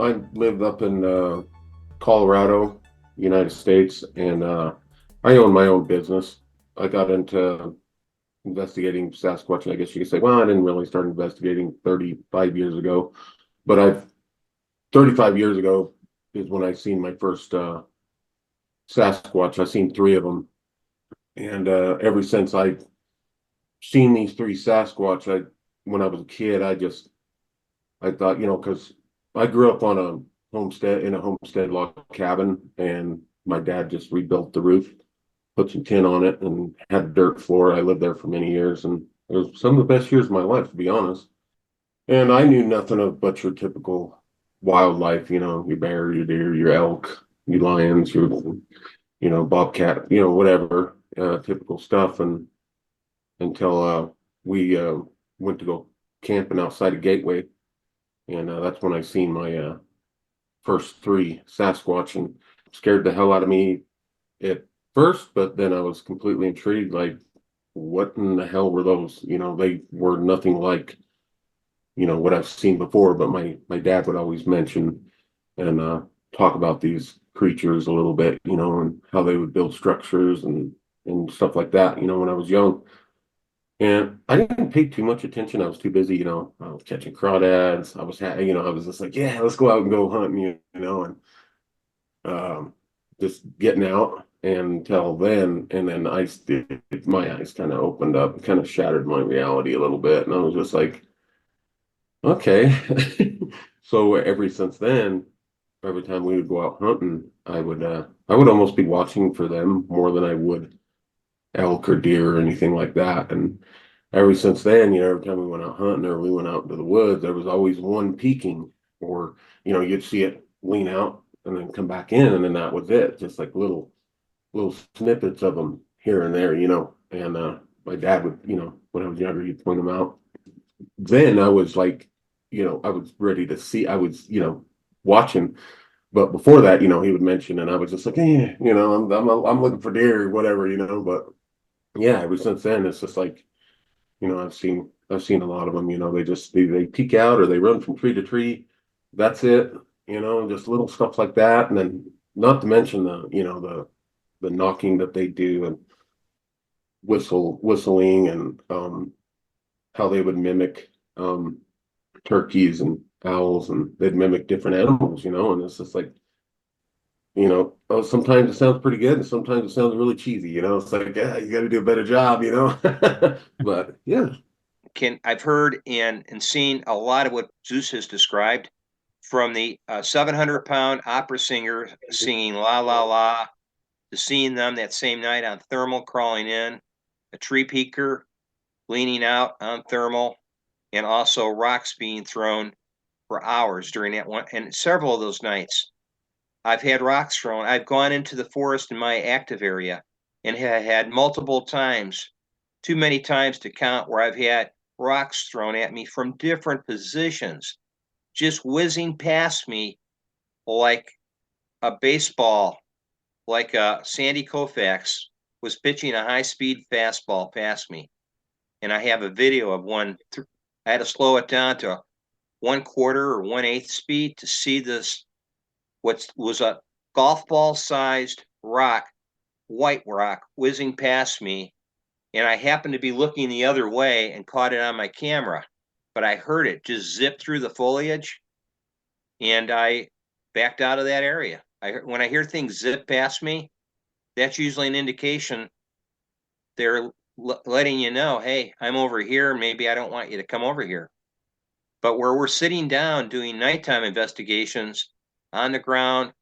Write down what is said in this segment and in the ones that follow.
I lived up in Colorado, United States, and I own my own business. I got into investigating Sasquatch. I guess you could say, well, I didn't really start investigating 35 years ago, but I've 35 years ago is when I seen my first Sasquatch. I seen three of them, and ever since I seen these three Sasquatch, when I was a kid, I thought, because I grew up on a homestead in a homestead log cabin, and my dad just rebuilt the roof, put some tin on it, and had a dirt floor. I lived there for many years, and it was some of the best years of my life, to be honest. And I knew nothing of but your typical wildlife, your bear, your deer, your elk, your lions, your, bobcat, whatever, typical stuff. And until we went to go camping outside of Gateway, and that's when I seen my first three Sasquatch, and scared the hell out of me at first, but then I was completely intrigued. Like, what in the hell were those? They were nothing like what I've seen before. But my dad would always mention and talk about these creatures a little bit, and how they would build structures and stuff like that. When I was young. And I didn't pay too much attention. I was too busy, I was catching crawdads. I was just like, yeah, let's go out and go hunting, and just getting out until then. And then my eyes kind of opened up, kind of shattered my reality a little bit. And I was just like, okay. So ever since then, every time we would go out hunting, I would almost be watching for them more than I would elk or deer or anything like that. And ever since then, every time we went out hunting or we went out into the woods, there was always one peeking, or you'd see it lean out and then come back in, and then that was it. Just like little snippets of them here and there. And my dad would, when I was younger, he'd point them out. Then I was like, I was ready to see. I was, watching. But before that, he would mention, and I was just like, I'm looking for deer or whatever. But yeah, ever since then, it's just like, I've seen a lot of them. They peek out or they run from tree to tree. That's it. Just little stuff like that, and then not to mention the knocking that they do, and whistling, and how they would mimic turkeys and owls, and they'd mimic different animals. And it's just like, sometimes it sounds pretty good, and sometimes it sounds really cheesy. It's like, yeah, you got to do a better job. But yeah. I've heard and seen a lot of what Zeus has described, from the 700-pound opera singer singing La La La, to seeing them that same night on thermal crawling in, a tree peaker leaning out on thermal, and also rocks being thrown for hours during that one. And several of those nights, I've had rocks thrown. I've gone into the forest in my active area and had multiple times, too many times to count, where I've had rocks thrown at me from different positions, just whizzing past me like a baseball, like Sandy Koufax was pitching a high-speed fastball past me. And I have a video of one. I had to slow it down to 1/4 or 1/8 speed to see this, what was a golf ball sized rock, white rock, whizzing past me. And I happened to be looking the other way and caught it on my camera, but I heard it just zip through the foliage, and I backed out of that area. When I hear things zip past me, that's usually an indication they're letting you know, hey, I'm over here. Maybe I don't want you to come over here. But where we're sitting down doing nighttime investigations on the ground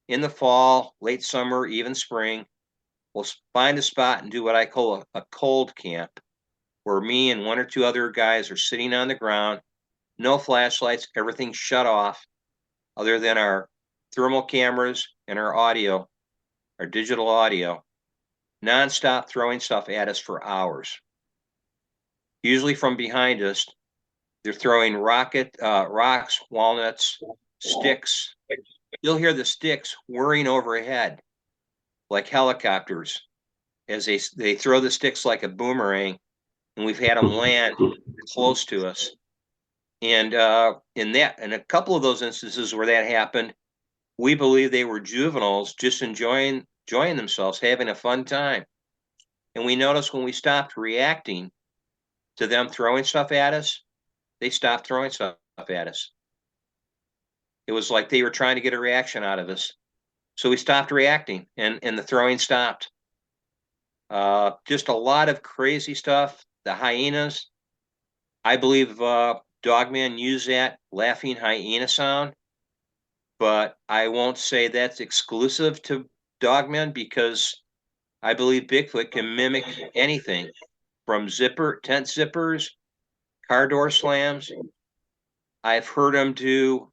in the fall, late summer, even spring, we'll find a spot and do what I call a cold camp, where me and one or two other guys are sitting on the ground, no flashlights, everything shut off other than our thermal cameras and our audio, our digital audio, nonstop throwing stuff at us for hours. Usually from behind us, they're throwing rocks, walnuts, sticks. You'll hear the sticks whirring overhead like helicopters as they throw the sticks like a boomerang, and we've had them land close to us. And in a couple of those instances where that happened, we believe they were juveniles just enjoying themselves, having a fun time. And we noticed when we stopped reacting to them throwing stuff at us, they stopped throwing stuff at us. It was like they were trying to get a reaction out of us. So we stopped reacting, and the throwing stopped. Just a lot of crazy stuff. The hyenas, I believe dogmen use that laughing hyena sound, but I won't say that's exclusive to dogmen because I believe Bigfoot can mimic anything from tent zippers, car door slams. I've heard him do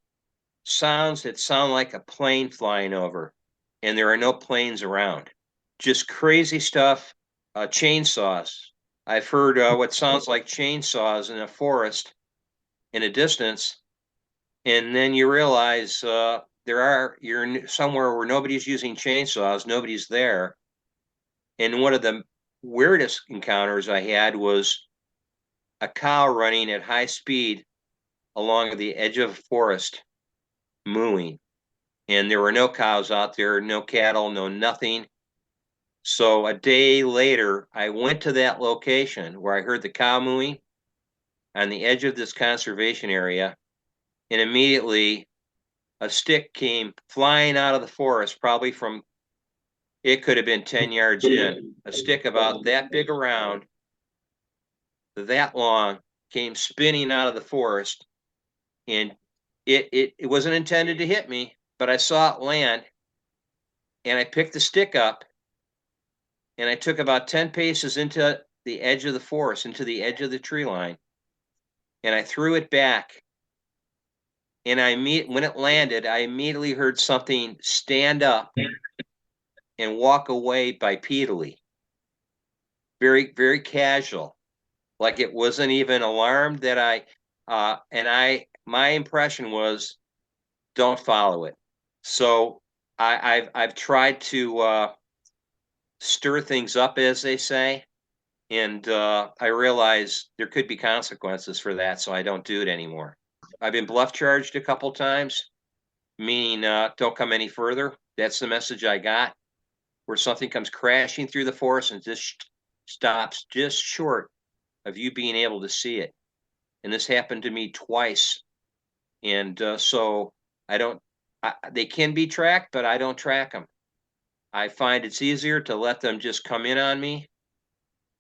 sounds that sound like a plane flying over, and there are no planes around. Just crazy stuff. Chainsaws. I've heard what sounds like chainsaws in a forest in a distance, and then you realize you're somewhere where nobody's using chainsaws, nobody's there. And one of the weirdest encounters I had was a cow running at high speed along the edge of a forest, mooing. And there were no cows out there, no cattle, no nothing. So a day later, I went to that location where I heard the cow mooing on the edge of this conservation area, and immediately a stick came flying out of the forest, probably from, it could have been 10 yards in. A stick about that big around, that long, came spinning out of the forest, and it wasn't intended to hit me, but I saw it land, and I picked the stick up, and I took about 10 paces into the edge of the forest, into the edge of the tree line, and I threw it back. And when it landed, I immediately heard something stand up and walk away bipedally, very, very casual, like it wasn't even alarmed that my impression was, don't follow it. So I've tried to stir things up, as they say, and I realize there could be consequences for that, so I don't do it anymore. I've been bluff charged a couple times, meaning don't come any further. That's the message I got, where something comes crashing through the forest and just stops just short of you being able to see it. And this happened to me twice. And so they can be tracked, but I don't track them. I find it's easier to let them just come in on me,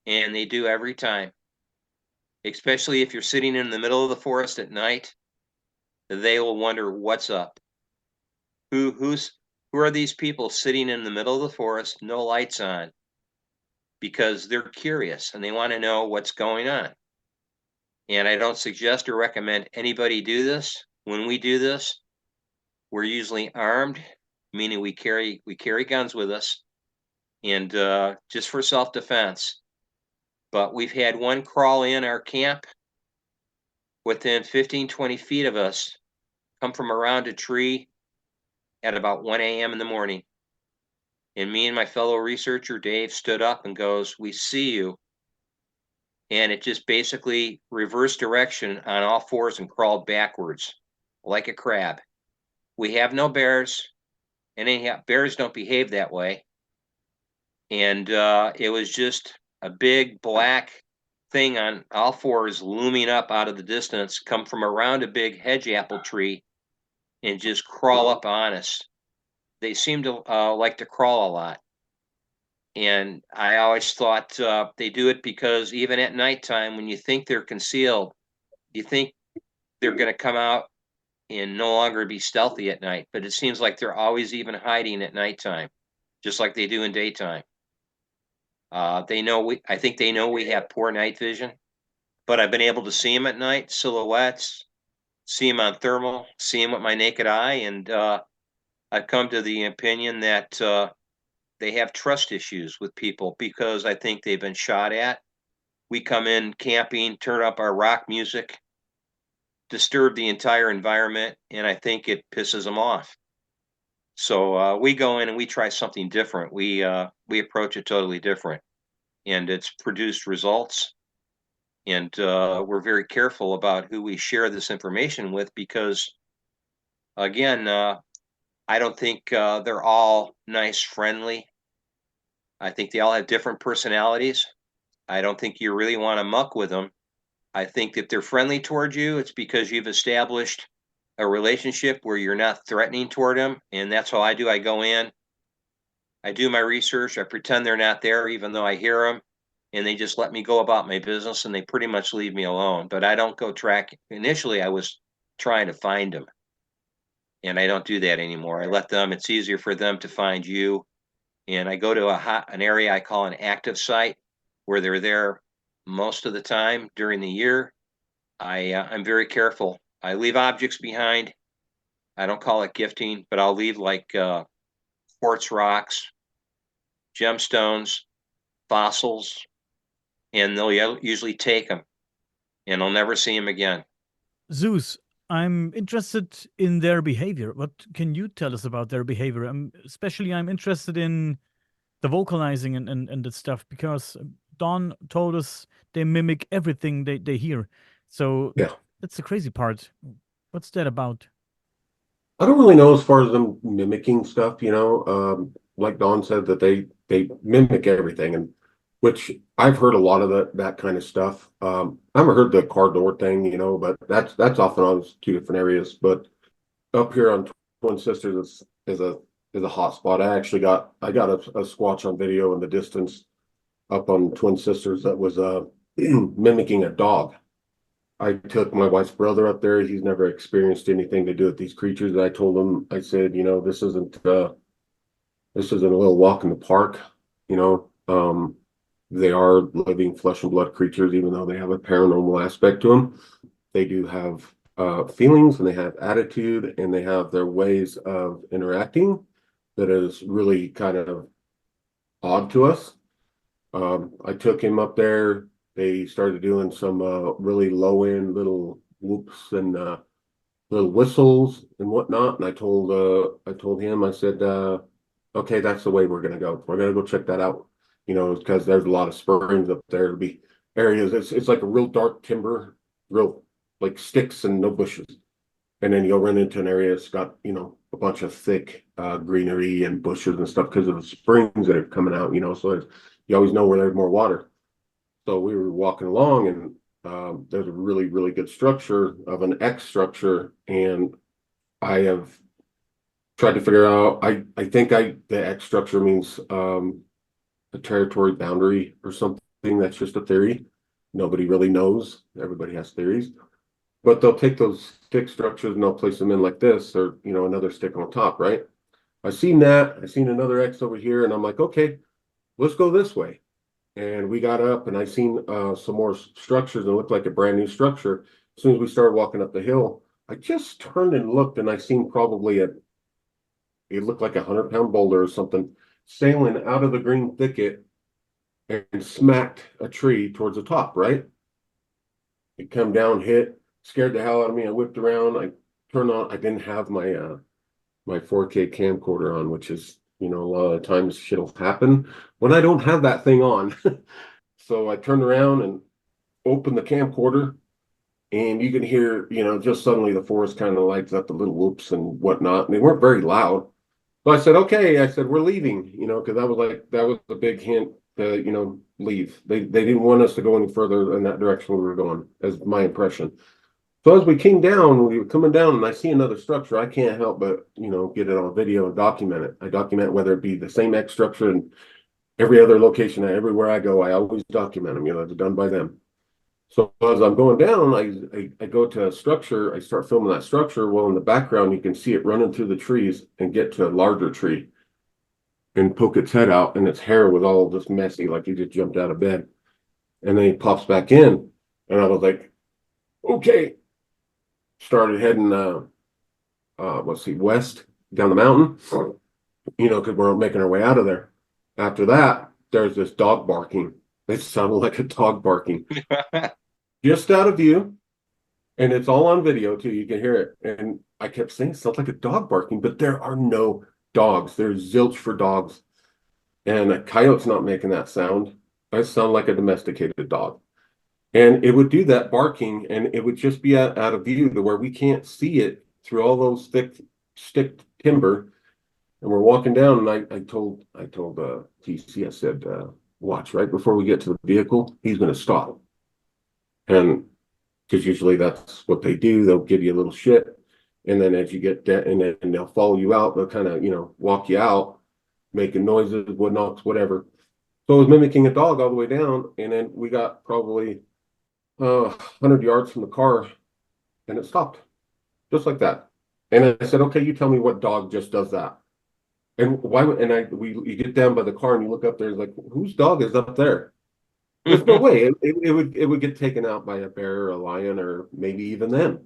and they do every time. Especially if you're sitting in the middle of the forest at night, they will wonder what's up. Who are these people sitting in the middle of the forest, no lights on? Because they're curious and they want to know what's going on. And I don't suggest or recommend anybody do this. When we do this, we're usually armed, meaning we carry guns with us, and just for self-defense. But we've had one crawl in our camp within 15, 20 feet of us, come from around a tree at about 1 a.m. in the morning. And me and my fellow researcher, Dave, stood up and goes, "We see you." And it just basically reversed direction on all fours and crawled backwards like a crab. We have no bears, and bears don't behave that way. And it was just a big black thing on all fours looming up out of the distance, come from around a big hedge apple tree and just crawl up on us. They seem to like to crawl a lot. And I always thought they do it because even at nighttime, when you think they're concealed, you think they're going to come out and no longer be stealthy at night. But it seems like they're always even hiding at nighttime, just like they do in daytime. I think they know we have poor night vision, but I've been able to see them at night, silhouettes, see them on thermal, see them with my naked eye, and I've come to the opinion that they have trust issues with people because I think they've been shot at. We come in camping, turn up our rock music, disturb the entire environment, and I think it pisses them off. So we go in and we try something different. We approach it totally different, and it's produced results. And we're very careful about who we share this information with because, again, I don't think they're all nice, friendly. I think they all have different personalities. I don't think you really want to muck with them. I think if they're friendly towards you, it's because you've established a relationship where you're not threatening toward them. And that's how I do. I go in, I do my research, I pretend they're not there, even though I hear them, and they just let me go about my business and they pretty much leave me alone. But I don't go track. Initially, I was trying to find them, and I don't do that anymore. I let them, it's easier for them to find you. And I go to an area I call an active site where they're there most of the time during the year. I'm very careful. I leave objects behind. I don't call it gifting, but I'll leave like quartz rocks, gemstones, fossils, and they'll usually take them, and I'll never see them again. Zeus, I'm interested in their behavior. What can you tell us about their behavior? Especially, I'm interested in the vocalizing and the stuff because Don told us they mimic everything they hear. So Yeah. that's the crazy part. What's that about? I don't really know as far as them mimicking stuff, like Don said that they mimic everything, and which I've heard a lot of that kind of stuff. I haven't heard the car door thing, but that's off and on two different areas. But up here on Twin Sisters is a hot spot. I got a Squatch on video in the distance up on Twin Sisters that was mimicking a dog. I took my wife's brother up there. He's never experienced anything to do with these creatures. I told him, I said, this isn't a little walk in the park, you know. They are living flesh and blood creatures, even though they have a paranormal aspect to them. They do have feelings, and they have attitude, and they have their ways of interacting that is really kind of odd to us. I took him up there. They started doing some really low end little whoops and little whistles and whatnot. And I told him, I said, okay, that's the way we're gonna go. We're gonna go check that out. Because there's a lot of springs up there. It'll be areas. It's like a real dark timber, real like sticks and no bushes. And then you'll run into an area that's got a bunch of thick greenery and bushes and stuff because of the springs that are coming out. So you always know where there's more water. So we were walking along, and there's a really, really good structure of an X structure, and I have tried to figure out. I think the X structure means a territory boundary or something. That's just a theory. Nobody really knows. Everybody has theories, but they'll take those stick structures and they'll place them in like this, or another stick on top, right? I seen that. I seen another X over here, and I'm like, okay, let's go this way. And we got up, and I seen some more structures, and it looked like a brand new structure. As soon as we started walking up the hill, I just turned and looked, and I seen probably it looked like 100-pound boulder or something sailing out of the green thicket and smacked a tree towards the top, right? It come down, hit, scared the hell out of me. I whipped around, I turned on, I didn't have my 4K camcorder on, which is, a lot of times shit'll happen when I don't have that thing on. So I turned around and opened the camcorder, and you can hear, just suddenly the forest kind of lights up, the little whoops and whatnot. And they weren't very loud. So I said, okay, I said, we're leaving, because that was a big hint to, leave. They didn't want us to go any further in that direction we were going, as my impression. So as we came down, we were coming down, and I see another structure. I can't help but, get it on video and document it. I document whether it be the same X structure and every other location, everywhere I go, I always document them. It's done by them. So as I'm going down, I go to a structure. I start filming that structure. Well, in the background, you can see it running through the trees and get to a larger tree and poke its head out, and its hair was all just messy, like he just jumped out of bed. And then he pops back in, and I was like, okay. Started heading west down the mountain, because we're making our way out of there. After that, there's this dog barking. It sounded like a dog barking just out of view, and it's all on video too. You can hear it. And I kept saying it sounds like a dog barking, but there are no dogs. There's zilch for dogs, and a coyote's not making that sound. I sound like a domesticated dog. And it would do that barking, and it would just be out of view to where we can't see it through all those thick stick timber. And we're walking down, and I told TC, I said, watch, right before we get to the vehicle, he's going to stop. And because usually that's what they do, they'll give you a little shit. And then as you get that, and then they'll follow you out, they'll kind of, walk you out, making noises, wood knocks, whatever. So I was mimicking a dog all the way down, and then we got probably 100 yards from the car, and it stopped just like that. And I said, okay, you tell me what dog just does that. And why would, you get down by the car and you look up there, it's like, whose dog is up there? There's no way it would get taken out by a bear or a lion or maybe even them,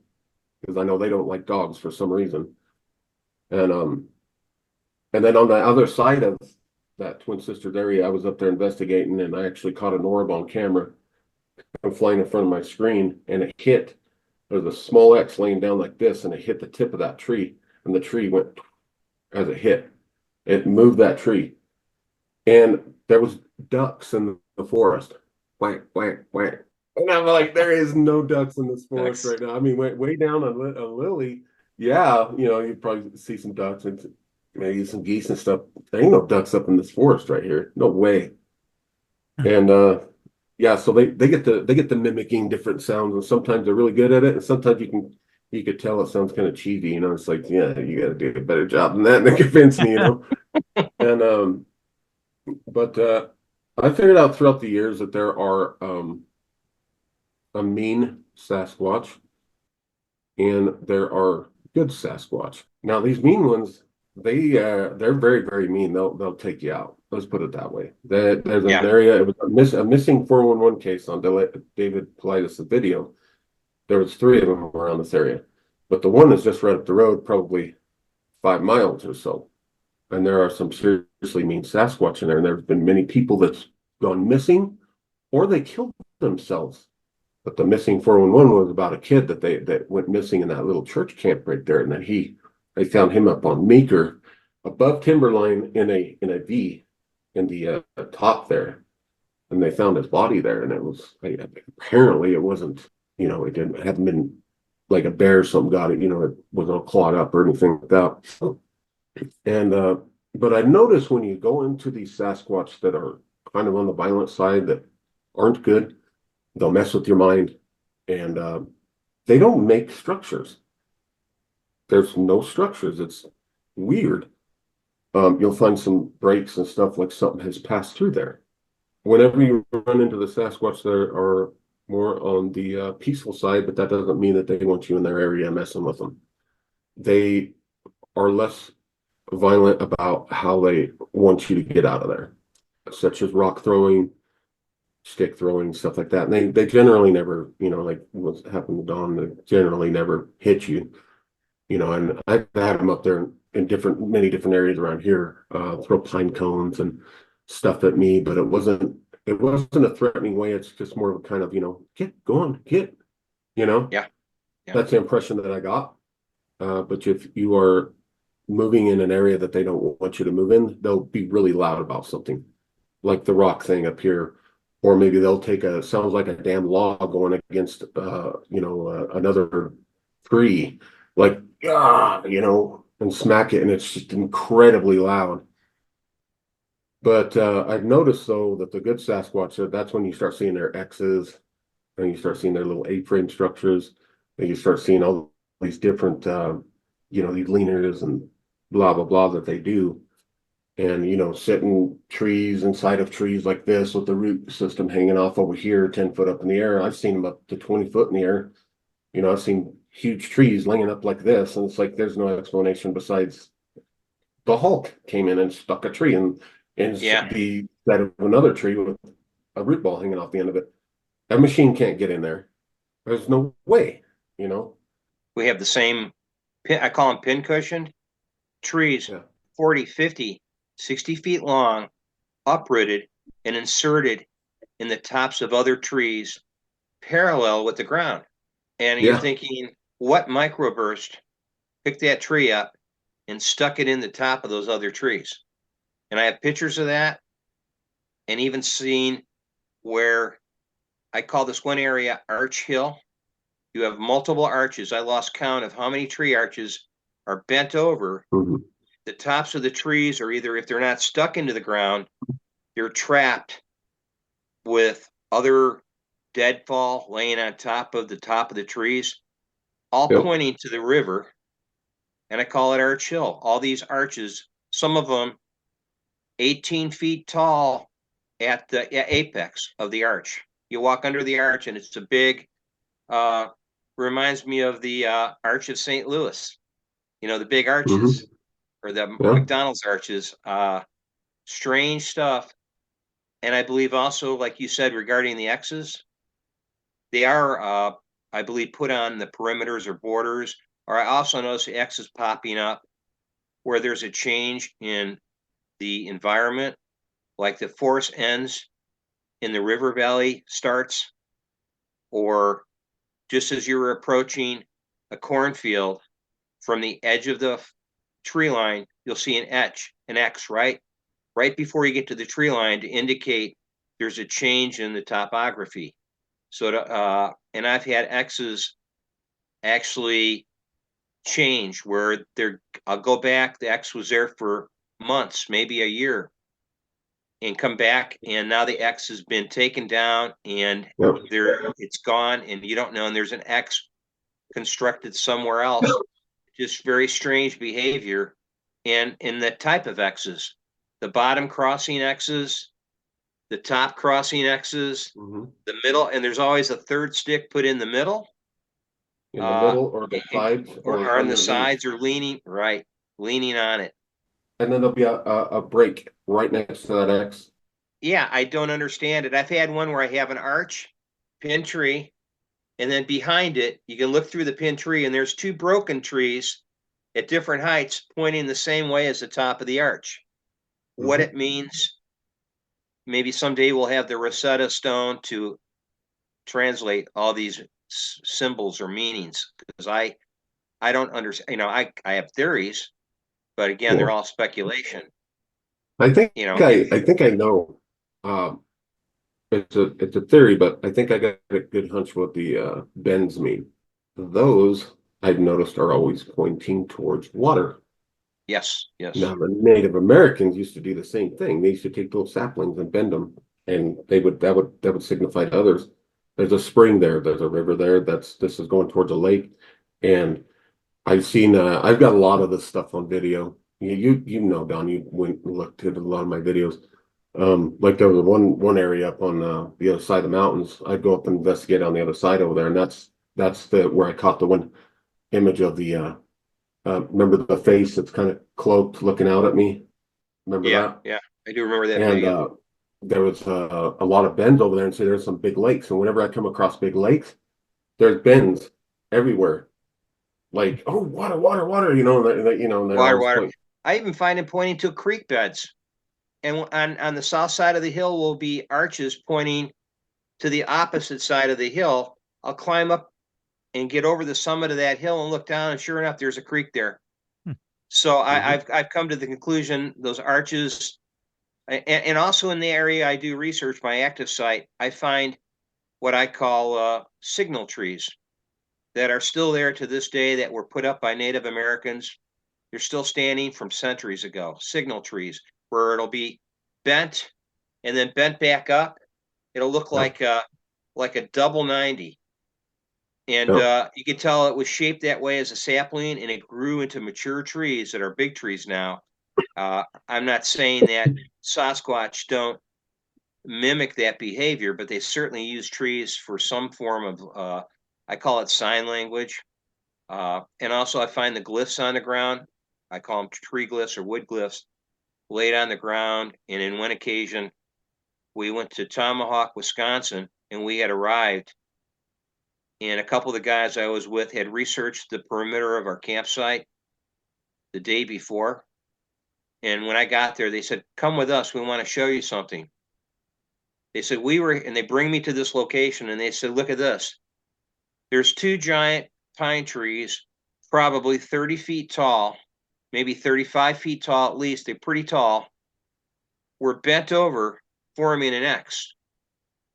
because I know they don't like dogs for some reason. And then on the other side of that Twin Sisters area, I was up there investigating, and I actually caught an orb on camera. I'm flying in front of my screen, and it hit. There was a small X laying down like this, and it hit the tip of that tree, and the tree went as it hit. It moved that tree, and there was ducks in the forest. Whack, whack, whack. And I'm like, there is no ducks in this forest right now. I mean, way down on Lily, yeah, you'd probably see some ducks and maybe some geese and stuff. There ain't no ducks up in this forest right here. No way. And yeah, so they get the mimicking different sounds, and sometimes they're really good at it, and sometimes you could tell it sounds kind of cheesy. It's like, yeah, you got to do a better job than that to convince me. And but I figured out throughout the years that there are a mean Sasquatch, and there are good Sasquatch. Now these mean ones, they're very, very mean. They'll take you out. Let's put it that way. There's an Yeah. area. It was a missing 411 case on David Politis' video. There was 3 of them around this area, but the one is just right up the road, probably 5 miles or so. And there are some seriously mean Sasquatch in there. And there's been many people that's gone missing, or they killed themselves. But the missing 411 was about a kid that went missing in that little church camp right there, and then they found him up on Meeker, above timberline in a V in the top there, and they found his body there, and it was apparently it wasn't, it hadn't been like a bear or something got it, it wasn't all clawed up or anything like that. And but I noticed when you go into these Sasquatch that are kind of on the violent side, that aren't good, they'll mess with your mind, and they don't make structures. There's no structures. It's weird. You'll find some breaks and stuff like something has passed through there. Whenever you run into the Sasquatch, there are more on the peaceful side, but that doesn't mean that they want you in their area messing with them. They are less violent about how they want you to get out of there, such as rock throwing, stick throwing, stuff like that. And they generally never, like what's happened to Don, they generally never hit you. And I've had them up there in many different areas around here, throw pine cones and stuff at me, but it wasn't a threatening way. It's just more of a kind of, get going, get, Yeah. That's the impression that I got. But if you are moving in an area that they don't want you to move in, they'll be really loud about something, like the rock thing up here, or maybe they'll take sounds like a damn log going against, another tree, like, and smack it, and it's just incredibly loud. But I've noticed, though, that the good Sasquatch, that's when you start seeing their X's, and you start seeing their little A-frame structures, and you start seeing all these different, these leaners and blah, blah, blah that they do. And, sitting trees inside of trees like this with the root system hanging off over here, 10 foot up in the air. I've seen them up to 20 foot in the air. I've seen huge trees laying up like this, and it's like there's no explanation besides the Hulk came in and stuck a tree and the side of another tree with a root ball hanging off the end of it. That machine can't get in there. There's no way, We have the same I call them pin cushioned trees, Yeah. 40, 50, 60 feet long, uprooted and inserted in the tops of other trees parallel with the ground. And you're thinking, what microburst picked that tree up and stuck it in the top of those other trees? And I have pictures of that, and even seen where I call this one area Arch Hill. You have multiple arches. I lost count of how many tree arches are bent over. Mhm. The tops of the trees are either, if they're not stuck into the ground, they're trapped with other deadfall laying on top of the trees, all Yep. pointing to the river. And I call it Arch Hill. All these arches, some of them 18 feet tall at the apex of the arch. You walk under the arch and it's a big, reminds me of the Arch of St. Louis, the big arches, or the Yeah. McDonald's arches. Strange stuff. And I believe also, like you said, regarding the X's, they are, I believe, put on the perimeters or borders. Or I also notice the X's popping up where there's a change in the environment, like the forest ends in the river valley starts, or just as you're approaching a cornfield from the edge of the tree line, you'll see an X, right before you get to the tree line to indicate there's a change in the topography. So, and I've had X's actually change where I'll go back, the X was there for months, maybe a year, and come back, and now the X has been taken down and Yep. it's gone, and you don't know, and there's an X constructed somewhere else. Just very strange behavior. And in the type of X's, the bottom crossing X's, the top crossing X's, the middle, and there's always a third stick put in the middle. In the middle or the sides or on the underneath. sides, or leaning on it. And then there'll be a break right next to that X. Yeah, I don't understand it. I've had one where I have an arch, pin tree, and then behind it, you can look through the pin tree, and there's two broken trees at different heights pointing the same way as the top of the arch. What it means, maybe someday we'll have the Rosetta Stone to translate all these symbols or meanings, because I don't understand. I have theories, but again, they're all speculation. I think I know. It's a theory, but I think I got a good hunch what the bends mean. Those I've noticed are always pointing towards water. Yes. Now the Native Americans used to do the same thing. They used to take those saplings and bend them, and that would signify to others there's a spring there, there's a river there. This is going towards a lake, and I've got a lot of this stuff on video. You know, Don, you went and looked at a lot of my videos. Like there was one area up on the other side of the mountains. I'd go up and investigate on the other side over there, and that's where I caught the one image of the remember the face that's kind of cloaked looking out at me. Remember that? Yeah, I do remember that And video. there was a lot of bends over there, and so there's some big lakes. And whenever I come across big lakes, there's bends everywhere. Like, oh, water, water, water, and they're always Water. pointing. I even find it pointing to creek beds. And on the south side of the hill will be arches pointing to the opposite side of the hill. I'll climb up and get over the summit of that hill and look down, and sure enough, there's a creek there. So I've come to the conclusion those arches, and also in the area I do research, my active site, I find what I call signal trees that are still there to this day, that were put up by Native Americans. They're still standing from centuries ago. Signal trees, where it'll be bent and then bent back up. It'll look like a double 90. And you can tell it was shaped that way as a sapling, and it grew into mature trees that are big trees now. I'm not saying that Sasquatch don't mimic that behavior, but they certainly use trees for some form of, I call it sign language. And also I find the glyphs on the ground. I call them tree glyphs or wood glyphs, laid on the ground. And in one occasion, we went to Tomahawk, Wisconsin, and we had arrived. And a couple of the guys I was with had researched the perimeter of our campsite the day before. And when I got there, they said, come with us. We want to show you something. They said, and they bring me to this location, and they said, look at this. There's two giant pine trees, probably 30 feet tall, maybe 35 feet tall at least. They're pretty tall. We're bent over, forming an X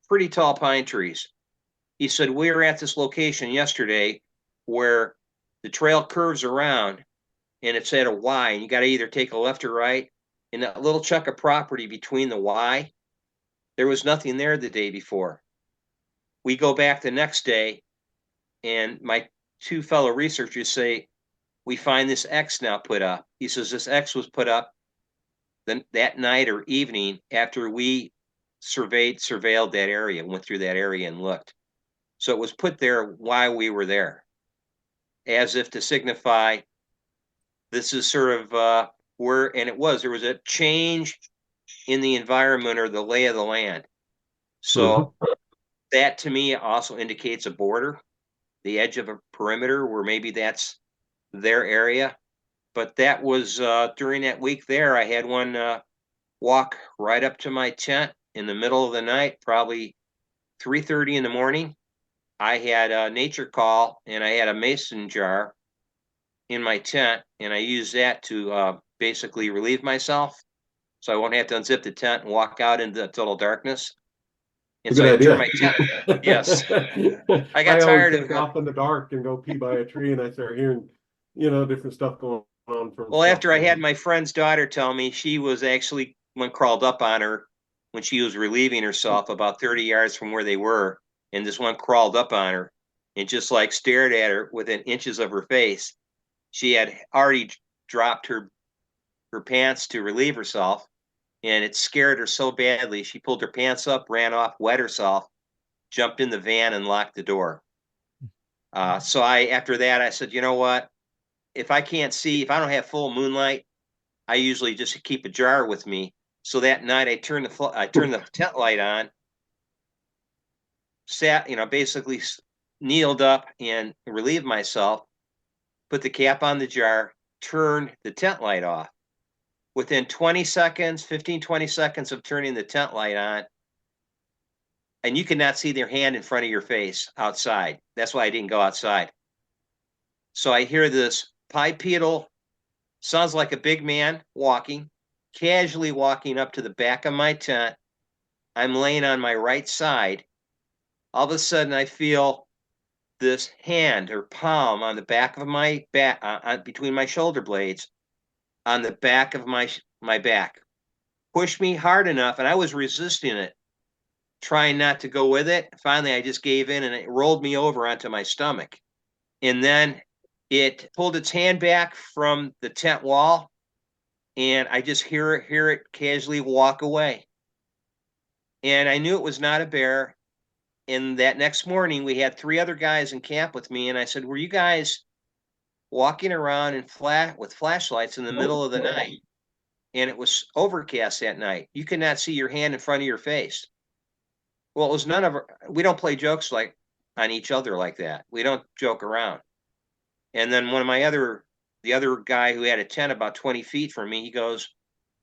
pretty tall pine trees. He said, we were at this location yesterday where the trail curves around and it's at a Y, and you got to either take a left or right. In that little chunk of property between the Y, there was nothing there the day before. We go back the next day, and my two fellow researchers say, we find this X now put up. He says this X was put up that night or evening after we surveilled that area, went through that area and looked. So it was put there while we were there, as if to signify this is sort of where, and there was a change in the environment or the lay of the land. So that to me also indicates a border, the edge of a perimeter where maybe that's their area. But that was during that week there, I had one walk right up to my tent in the middle of the night, probably 3:30 in the morning. I had a nature call and I had a mason jar in my tent, and I used that to basically relieve myself, so I won't have to unzip the tent and walk out into total darkness. And so I turned my tent. Yes, I got tired of off in the dark and go pee by a tree, and I start hearing, different stuff going on. Well, after I had my friend's daughter tell me she was actually one crawled up on her when she was relieving herself about 30 yards from where they were, and this one crawled up on her and just like stared at her within inches of her face. She had already dropped her pants to relieve herself, and it scared her so badly she pulled her pants up, ran off, wet herself, jumped in the van, and locked the door. So after that I said, you know what? If I can't see, if I don't have full moonlight, I usually just keep a jar with me. So that night I turned the tent light on, sat, basically kneeled up and relieved myself, put the cap on the jar, turned the tent light off. Within 20 seconds of turning the tent light on, and you could not see their hand in front of your face outside. That's why I didn't go outside. So I hear this bipedal, sounds like a big man walking, casually walking up to the back of my tent. I'm laying on my right side. All of a sudden I feel this hand or palm on the back of my back, between my shoulder blades, on the back of my back. Pushed me hard enough, and I was resisting it, trying not to go with it. Finally, I just gave in, and it rolled me over onto my stomach. And then it pulled its hand back from the tent wall, and I just hear it casually walk away. And I knew it was not a bear. And that next morning, we had 3 other guys in camp with me, and I said, were you guys walking around with flashlights in the middle of the night? And it was overcast that night. You could not see your hand in front of your face. Well, it was we don't play jokes like on each other like that. We don't joke around. And then the other guy who had a tent about 20 feet from me, he goes,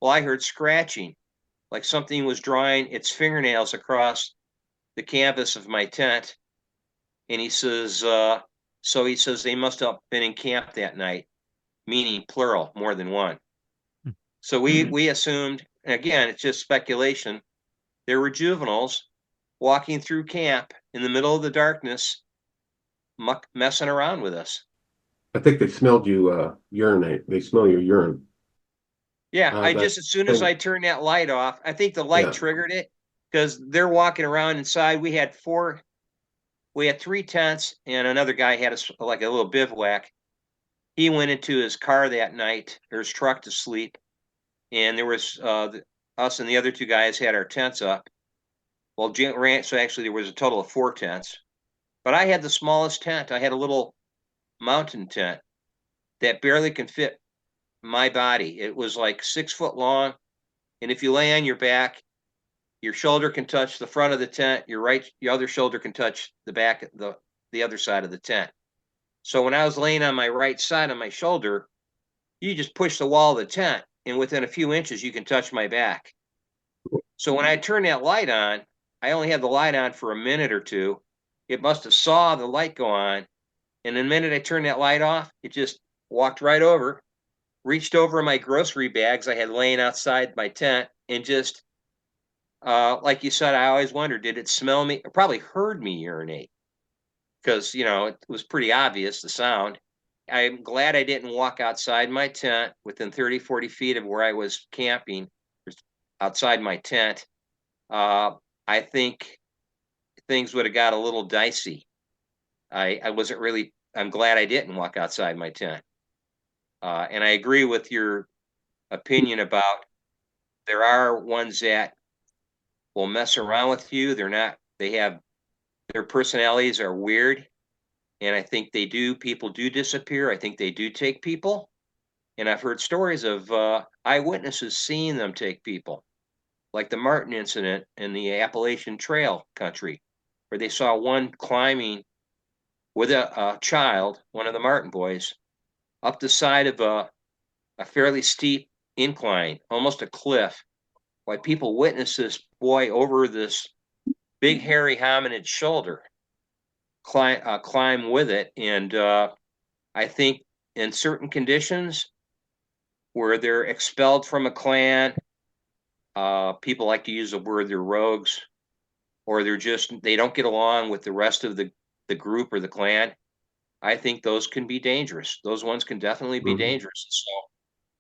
well, I heard scratching, like something was drawing its fingernails across the canvas of my tent. And he says, they must have been in camp that night, meaning plural, more than one. So we assumed, again, it's just speculation, there were juveniles walking through camp in the middle of the darkness, messing around with us. I think they smelled you urinate. They smell your urine. Yeah, as soon as I turned that light off, I think the light triggered it, because they're walking around inside. We had 3 tents, and another guy had a little bivouac. He went into his car that night, or his truck, to sleep. And there was us and the other 2 guys had our tents up. Well, so actually there was a total of 4 tents. But I had the smallest tent. I had a little mountain tent that barely can fit my body. It was like 6 foot long. And if you lay on your back, your shoulder can touch the front of the tent. Your other shoulder can touch the back, the other side of the tent. So when I was laying on my right side on my shoulder, you just push the wall of the tent, and within a few inches, you can touch my back. So when I turned that light on, I only had the light on for a minute or 2. It must have saw the light go on. And the minute I turned that light off, it just walked right over, reached over my grocery bags I had laying outside my tent, and just like you said, I always wondered, did it smell me? It probably heard me urinate because, it was pretty obvious, the sound. I'm glad I didn't walk outside my tent within 30, 40 feet of where I was camping, outside my tent. I think things would have got a little dicey. I wasn't really, I'm glad I didn't walk outside my tent. And I agree with your opinion about there are ones that will mess around with you. Their personalities are weird. And I think people do disappear. I think they do take people. And I've heard stories of eyewitnesses seeing them take people, like the Martin incident in the Appalachian Trail country, where they saw one climbing with a child, one of the Martin boys, up the side of a fairly steep incline, almost a cliff, while people witnessed this boy over this big hairy hominid shoulder climb with it. And I think in certain conditions where they're expelled from a clan, people like to use the word they're rogues, or they don't get along with the rest of the group or the clan. I think those can be dangerous. Those ones can definitely be dangerous. So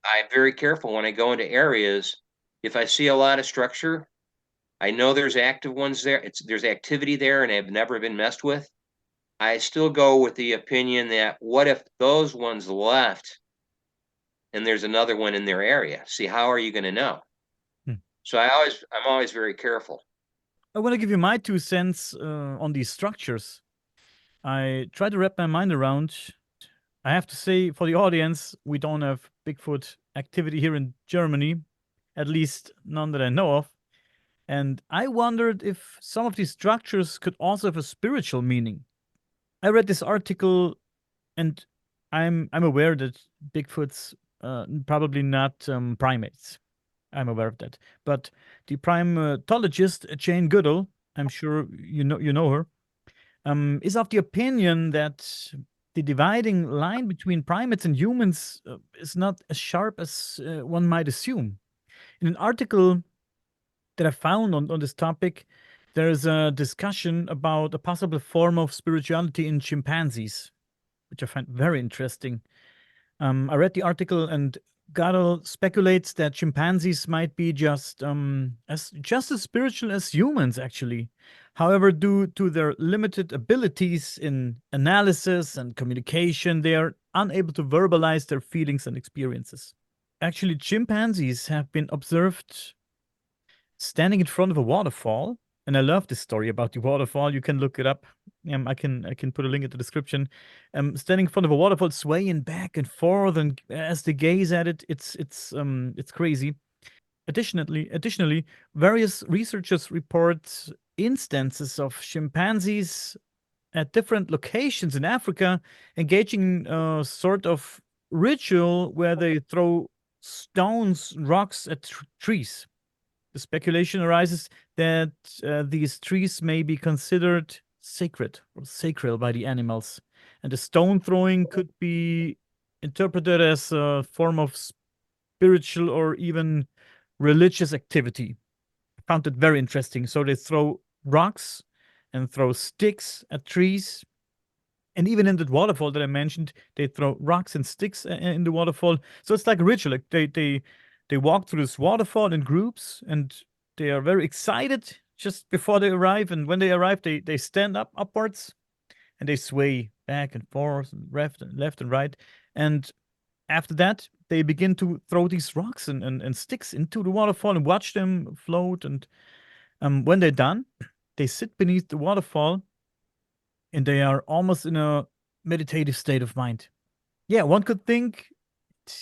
I'm very careful when I go into areas. If I see a lot of structure, I know there's active ones there. There's activity there and have never been messed with. I still go with the opinion that what if those ones left and there's another one in their area? See, how are you going to know? So I'm always very careful. I want to give you my 2 cents on these structures. I try to wrap my mind around. I have to say, for the audience, we don't have Bigfoot activity here in Germany, at least none that I know of. And I wondered if some of these structures could also have a spiritual meaning. I read this article, and I'm aware that Bigfoot's probably not primates. I'm aware of that. But the primatologist Jane Goodall, I'm sure you know her, is of the opinion that the dividing line between primates and humans is not as sharp as one might assume. In an article that I found on this topic, there is a discussion about a possible form of spirituality in chimpanzees, which I find very interesting. I read the article, and Goddard speculates that chimpanzees might be just as spiritual as humans, actually. However, due to their limited abilities in analysis and communication, they are unable to verbalize their feelings and experiences. Actually, chimpanzees have been observed standing in front of a waterfall, and I love this story about the waterfall. You can look it up. I can put a link in the description. Standing in front of a waterfall, swaying back and forth, and as they gaze at it, it's crazy. Additionally, various researchers report instances of chimpanzees at different locations in Africa engaging a sort of ritual where they throw stones, rocks at trees. The speculation arises that these trees may be considered sacred or sacral by the animals, and the stone throwing could be interpreted as a form of spiritual or even religious activity. I found it very interesting. So they throw rocks and throw sticks at trees. And even in the waterfall that I mentioned, they throw rocks and sticks in the waterfall. So it's like a ritual. Like they walk through this waterfall in groups, and they are very excited just before they arrive. And when they arrive, they stand upwards, and they sway back and forth, and left and right. And after that, they begin to throw these rocks and sticks into the waterfall and watch them float. And when they're done, they sit beneath the waterfall, and they are almost in a meditative state of mind. Yeah, one could think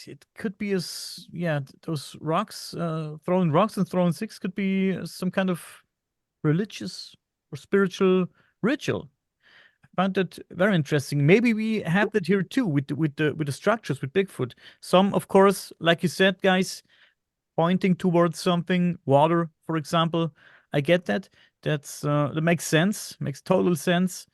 it could be those rocks, throwing rocks and throwing sticks could be some kind of religious or spiritual ritual. I found that very interesting. Maybe we have that here too with the structures with Bigfoot. Some, of course, like you said, guys, pointing towards something, water, for example. I get that. That makes sense, makes total sense.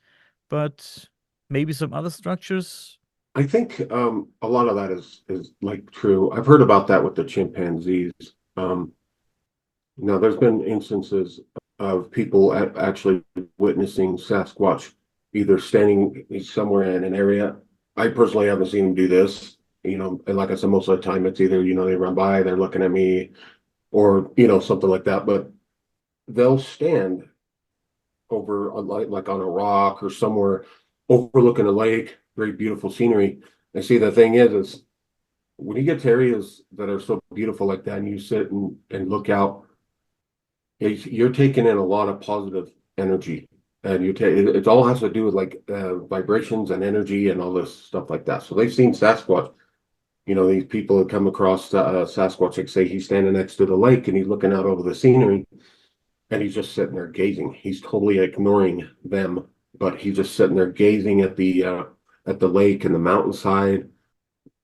But maybe some other structures. I think a lot of that is like true. I've heard about that with the chimpanzees. Now, there's been instances of people actually witnessing Sasquatch either standing somewhere in an area. I personally haven't seen them do this, and like I said, most of the time it's either, they run by, they're looking at me, or, something like that. But they'll stand over like on a rock or somewhere overlooking a lake, very beautiful scenery. And see, the thing is when you get to areas that are so beautiful like that and you sit and look out, you're taking in a lot of positive energy, and it all has to do with like vibrations and energy and all this stuff like that. So they've seen Sasquatch. These people have come across Sasquatch, like say he's standing next to the lake and he's looking out over the scenery, and he's just sitting there gazing. He's totally ignoring them, but he's just sitting there gazing at the lake and the mountainside.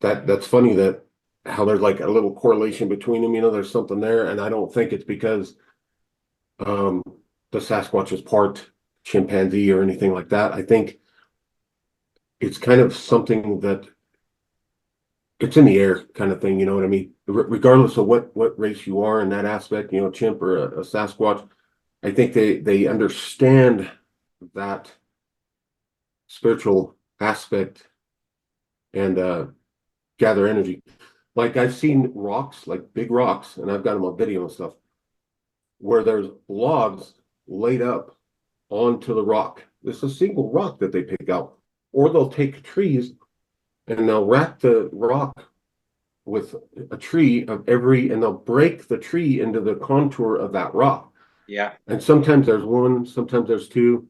That's funny that how there's like a little correlation between them. There's something there, and I don't think it's because um, the Sasquatch is part chimpanzee or anything like that. I think it's kind of something that it's in the air kind of thing. You know what I mean? Regardless of what race you are in that aspect, chimp or a Sasquatch, I think they understand that spiritual aspect and gather energy. Like I've seen rocks, like big rocks, and I've got them on video and stuff, where there's logs laid up onto the rock. It's a single rock that they pick out. Or they'll take trees and they'll wrap the rock with a tree and they'll break the tree into the contour of that rock. Yeah. And sometimes there's one, sometimes there's two,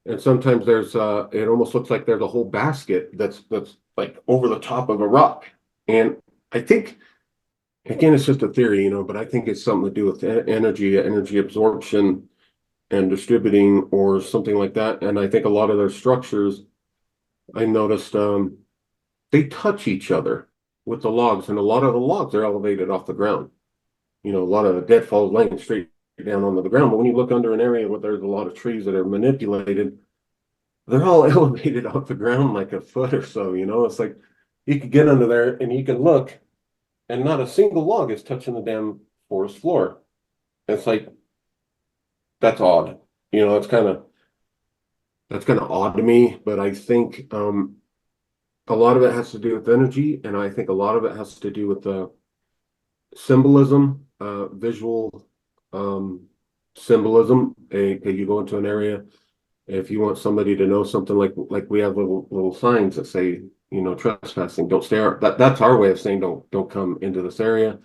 and sometimes there's it almost looks like there's a whole basket that's like over the top of a rock. And I think, again, it's just a theory, but I think it's something to do with energy absorption and distributing or something like that. And I think a lot of their structures, I noticed, they touch each other with the logs, and a lot of the logs are elevated off the ground. A lot of the deadfalls laying straight down onto the ground. But when you look under an area where there's a lot of trees that are manipulated, they're all elevated off the ground like a foot or so. It's like you could get under there and you can look, and not a single log is touching the damn forest floor. It's like, that's odd. That's kind of odd to me, but I think a lot of it has to do with energy, and I think a lot of it has to do with the symbolism, visual symbolism. You go into an area, if you want somebody to know something, like we have little signs that say, trespassing, don't stare. That's our way of saying don't come into this area.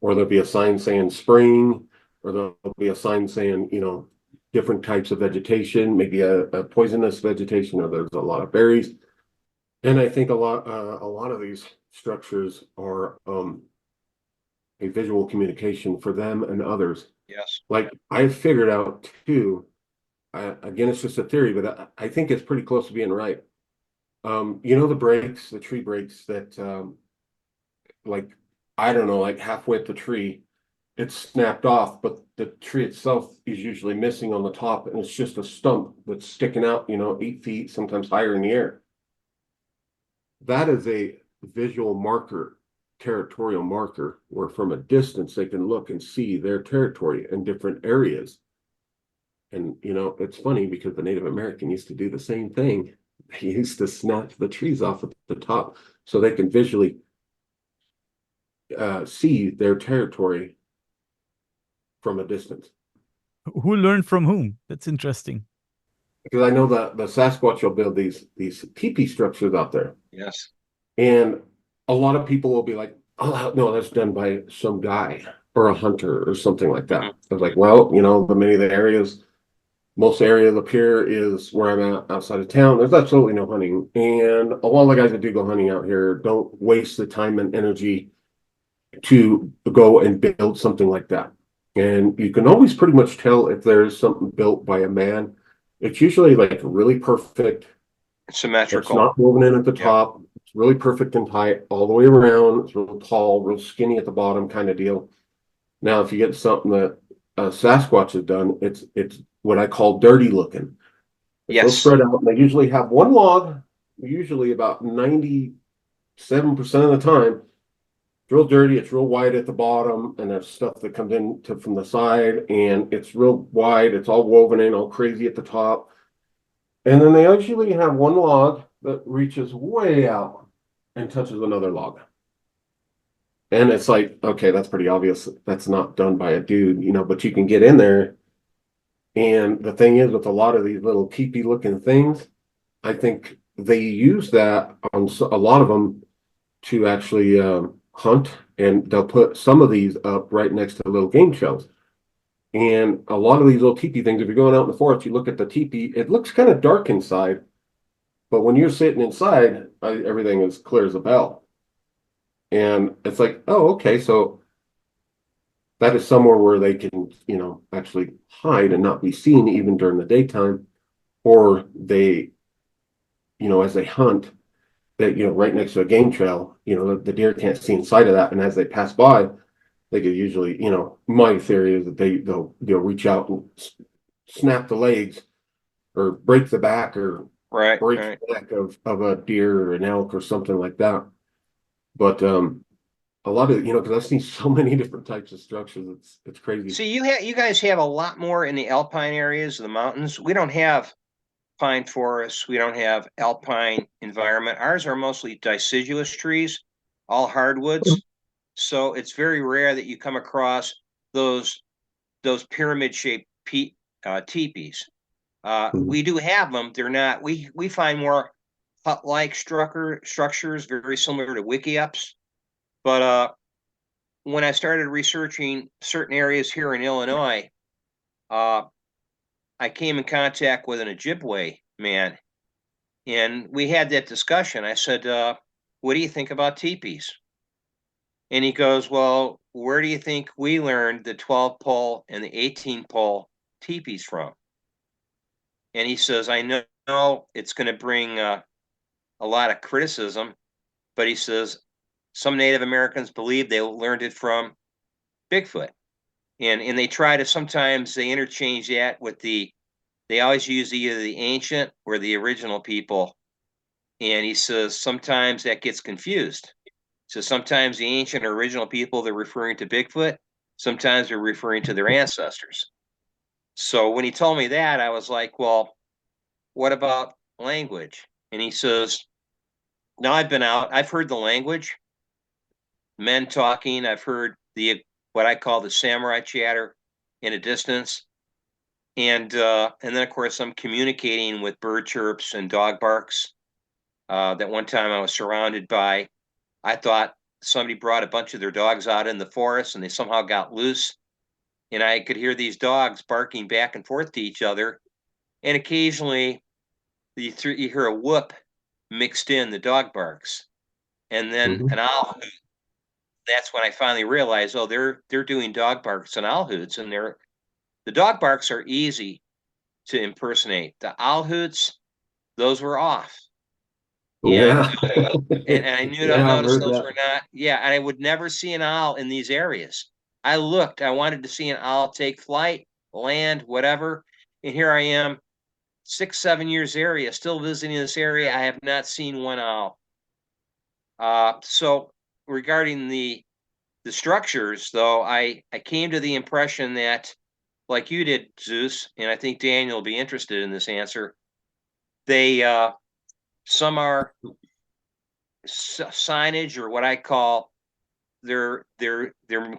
Or there'll be a sign saying spring, or there'll be a sign saying, different types of vegetation, maybe a poisonous vegetation, or there's a lot of berries. And I think a lot of these structures are a visual communication for them and others. Yes. Like I figured out too, again, it's just a theory, but I think it's pretty close to being right. The tree breaks that, like, I don't know, like halfway up the tree, it's snapped off, but the tree itself is usually missing on the top, and it's just a stump that's sticking out, 8 feet, sometimes higher in the air. That is a visual marker, territorial marker, where from a distance they can look and see their territory in different areas. And, it's funny because the Native American used to do the same thing. They used to snap the trees off at the top so they can visually see their territory from a distance. Who learned from whom? That's interesting. Because I know that the Sasquatch will build these teepee structures out there. Yes. And a lot of people will be like, oh, no, that's done by some guy or a hunter or something like that. I was like, well, most area up here is where I'm at outside of town. There's absolutely no hunting. And a lot of the guys that do go hunting out here don't waste the time and energy to go and build something like that. And you can always pretty much tell if there's something built by a man. It's usually like really perfect. It's Symmetrical. not moving in at the top. It's really perfect in height all the way around. It's real tall, real skinny at the bottom kind of deal. Now, if you get something that Sasquatch has done, it's what I call dirty looking. It's Yes. real spread out. And they usually have one log, usually about 97% of the time, real dirty. It's real wide at the bottom, and there's stuff that comes in from the side, and it's real wide. It's all woven in, all crazy at the top. And then they actually have one log that reaches way out and touches another log. And it's like, okay, that's pretty obvious. That's not done by a dude, but you can get in there. And the thing is, with a lot of these little teepee looking things, I think they use that on a lot of them to actually hunt, and they'll put some of these up right next to little game shells. And a lot of these little teepee things, if you're going out in the forest, you look at the teepee, it looks kind of dark inside, but when you're sitting inside, everything is clear as a bell. And it's like, oh, okay, so that is somewhere where they can, actually hide and not be seen even during the daytime, or they, as they hunt, that, right next to a game trail, the deer can't see inside of that. And as they pass by, they could usually, my theory is that they'll reach out and snap the legs or break the back or break the neck of a deer or an elk or something like that. But a lot of, because I've seen so many different types of structures, it's crazy. See, you guys have a lot more in the alpine areas of the mountains. We don't have pine forests. We don't have alpine environment. Ours are mostly deciduous trees, all hardwoods. So it's very rare that you come across those pyramid shaped teepees. We do have them. They're not. We find more hut like structures, very similar to wickiups. But when I started researching certain areas here in Illinois, I came in contact with an Ojibwe man, and we had that discussion. I said, what do you think about teepees? And he goes, well, where do you think we learned the 12 pole and the 18 pole teepees from? And he says, I know it's going to bring a lot of criticism, but he says, some Native Americans believe they learned it from Bigfoot. And they try to, sometimes they interchange that with they always use either the ancient or the original people. And he says, sometimes that gets confused. So sometimes the ancient or original people, they're referring to Bigfoot. Sometimes they're referring to their ancestors. So when he told me that, I was like, well, what about language? And he says, now I've been out, I've heard the language, men talking. I've heard what I call the samurai chatter in a distance. And then of course I'm communicating with bird chirps and dog barks. That one time I was surrounded by, I thought somebody brought a bunch of their dogs out in the forest and they somehow got loose. And I could hear these dogs barking back and forth to each other. And occasionally you hear a whoop mixed in the dog barks. And then an owl hoot. That's when I finally realized, oh, they're doing dog barks and owl hoots. And the dog barks are easy to impersonate. The owl hoots, those were off. Yeah. And I knew to notice those were not. Yeah, and I would never see an owl in these areas. I wanted to see an owl take flight, land, whatever. And here I am, 6-7 years area, still visiting this area. I have not seen one owl. So regarding the structures, though, I came to the impression that, like you did, Zeus, and I think Daniel will be interested in this answer. They some are signage, or what I call they're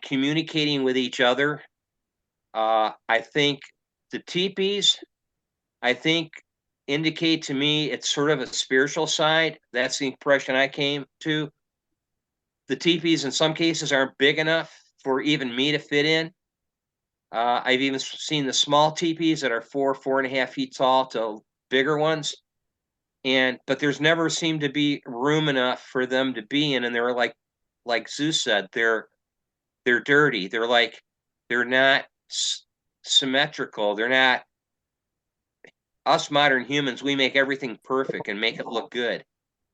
communicating with each other. I think the teepees, I think, indicate to me it's sort of a spiritual side. That's the impression I came to. The teepees in some cases aren't big enough for even me to fit in. I've even seen the small teepees that are 4.5 feet tall to bigger ones. But there's never seemed to be room enough for them to be in. And they're like Zeus said, they're dirty. They're not symmetrical. They're not, us modern humans, we make everything perfect and make it look good.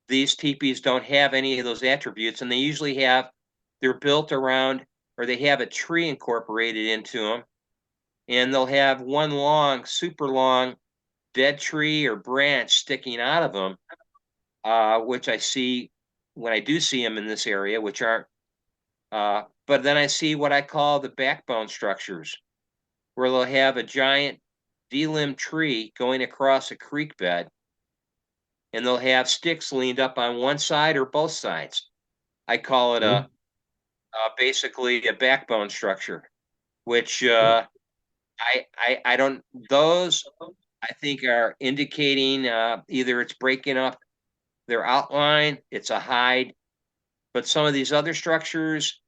These teepees don't have any of those attributes, and they're built around, or they have a tree incorporated into them, and they'll have one super long dead tree or branch sticking out of them, which I see when I do see them in this area, which aren't But then I see what I call the backbone structures, where they'll have a giant de-limbed tree going across a creek bed, and they'll have sticks leaned up on one side or both sides. I call it basically a backbone structure, which I don't, those I think are indicating either it's breaking up their outline, it's a hide, but some of these other structures,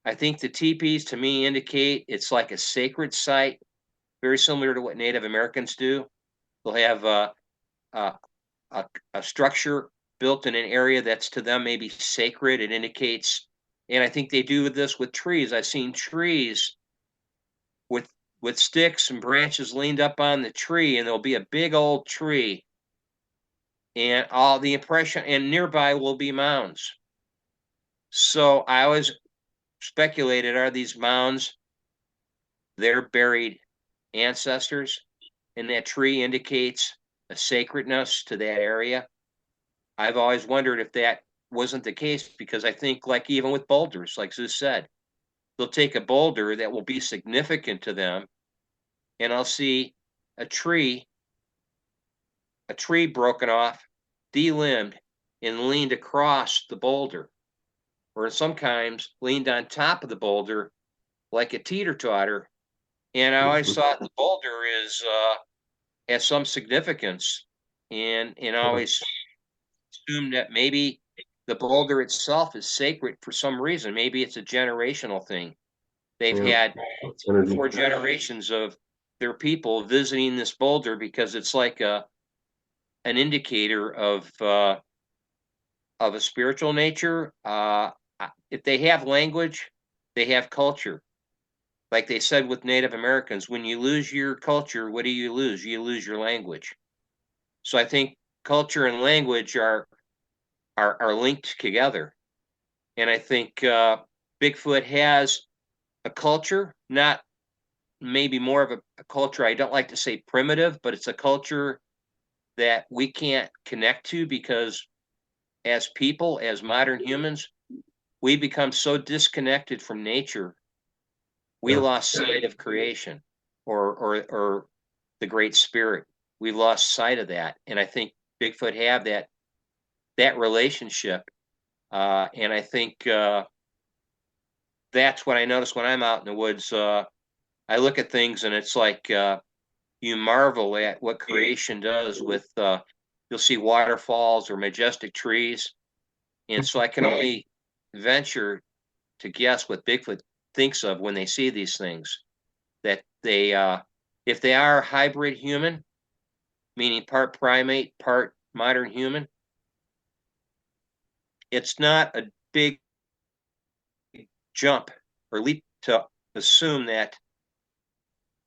I think the teepees to me indicate it's like a sacred site, very similar to what Native Americans do. They'll have a structure built in an area that's to them maybe sacred. It indicates, and I think they do this with trees. I've seen trees with sticks and branches leaned up on the tree, and there'll be a big old tree, and all the impression, and nearby will be mounds. So I always speculated, are these mounds their buried ancestors? And that tree indicates a sacredness to that area. I've always wondered if that wasn't the case, because I think, like even with boulders, like Zeus said, they'll take a boulder that will be significant to them, and I'll see a tree broken off, de-limbed, and leaned across the boulder, or sometimes leaned on top of the boulder like a teeter-totter. And I always thought the boulder has some significance, and I always assumed that maybe the boulder itself is sacred for some reason. Maybe it's a generational thing. They've had 4 generations of their people visiting this boulder because it's like an indicator of a spiritual nature. If they have language, they have culture. Like they said with Native Americans, when you lose your culture, what do you lose? You lose your language. So I think culture and language are linked together. And I think Bigfoot has a culture, not maybe more of a culture. I don't like to say primitive, but it's a culture that we can't connect to, because as people, as modern humans, we become so disconnected from nature. We lost sight of creation or the great spirit. We lost sight of that. And I think Bigfoot have that relationship. And I think that's what I notice when I'm out in the woods. I look at things and it's like you marvel at what creation does with, you'll see waterfalls or majestic trees. And so I can only venture to guess what Bigfoot thinks of when they see these things. That they, if they are hybrid human, meaning part primate, part modern human, it's not a big jump or leap to assume that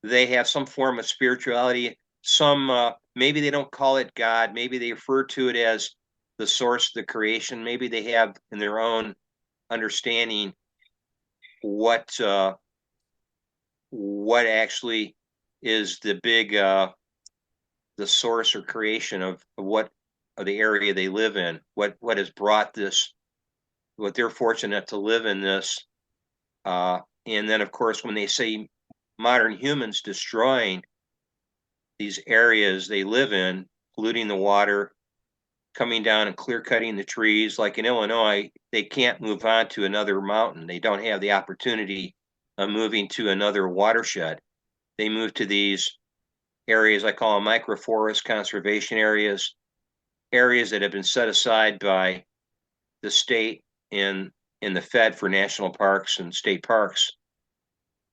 they have some form of spirituality. Some maybe they don't call it God, maybe they refer to it as the source of the creation. Maybe they have in their own understanding what actually is the big the source or creation of what of the area they live in, what has brought this, what they're fortunate to live in this. And then of course when they say modern humans destroying these areas they live in, polluting the water, coming down and clear cutting the trees, like in Illinois, they can't move on to another mountain. They don't have the opportunity of moving to another watershed. They move to these areas I call them microforest conservation areas, areas that have been set aside by the state and the Fed for national parks and state parks.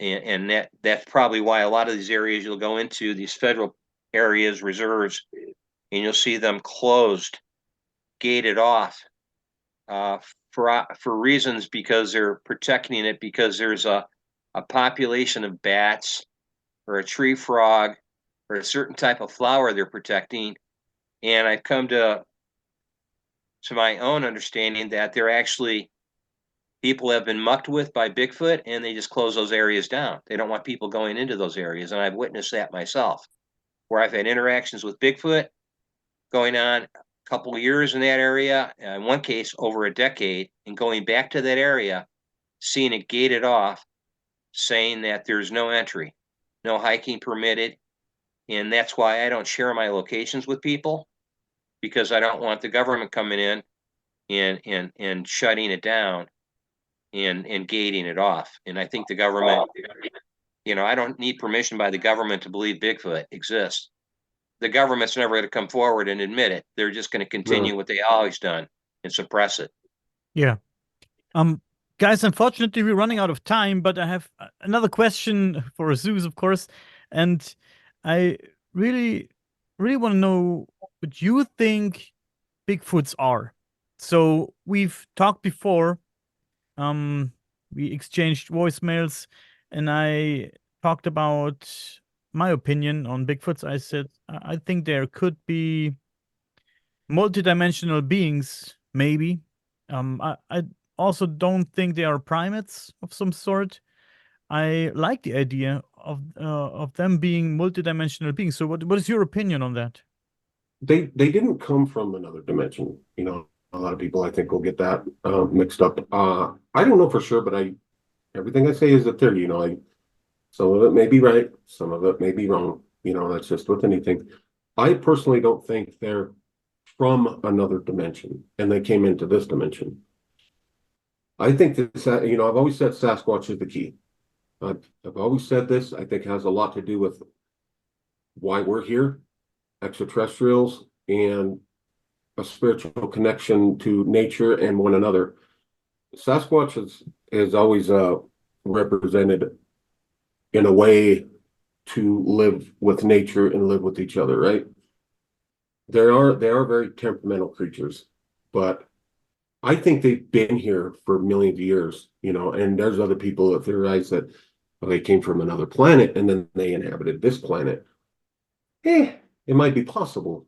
And that's probably why a lot of these areas you'll go into, these federal areas, reserves, and you'll see them closed, gated off for reasons, because they're protecting it, because there's a population of bats or a tree frog or a certain type of flower they're protecting. And I've come to my own understanding that they're actually, people have been mucked with by Bigfoot, and they just close those areas down. They don't want people going into those areas. And I've witnessed that myself, where I've had interactions with Bigfoot going on a couple of years in that area, in one case over a decade, and going back to that area, seeing it gated off, saying that there's no entry, no hiking permitted. And that's why I don't share my locations with people, because I don't want the government coming in and shutting it down and gating it off. And I think the government, I don't need permission by the government to believe Bigfoot exists. The government's never going to come forward and admit it. They're just going to continue what they always done and suppress it. Yeah. Guys, unfortunately, we're running out of time, but I have another question for Zeus, of course. And I really, really want to know what you think Bigfoots are. So we've talked before. We exchanged voicemails, and I talked about my opinion on Bigfoots. I said I think there could be multidimensional beings, maybe. I also don't think they are primates of some sort. I like the idea of them being multidimensional beings. So what is your opinion on that? They didn't come from another dimension. A lot of people I think will get that mixed up. I don't know for sure, but everything I say is a theory. Some of it may be right, some of it may be wrong. That's just with anything. I personally don't think they're from another dimension and they came into this dimension. I think that, I've always said Sasquatch is the key. I've always said this. I think it has a lot to do with why we're here, extraterrestrials, and a spiritual connection to nature and one another. Sasquatch is always represented in a way to live with nature and live with each other, right? They are very temperamental creatures, but I think they've been here for millions of years, and there's other people that theorize that they came from another planet and then they inhabited this planet. It might be possible.